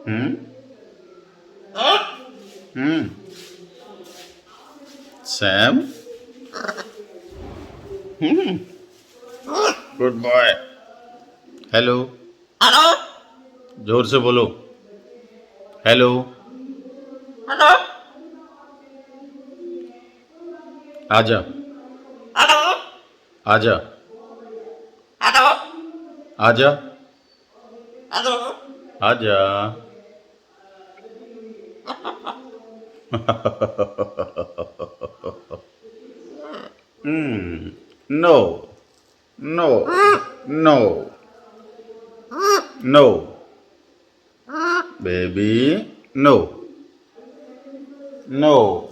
Hmm? Sam? Good boy. Hello. जोर से बोलो. हेलो. आजा. आजा. आजा. आजा. No. No. No. No. Baby. No. No.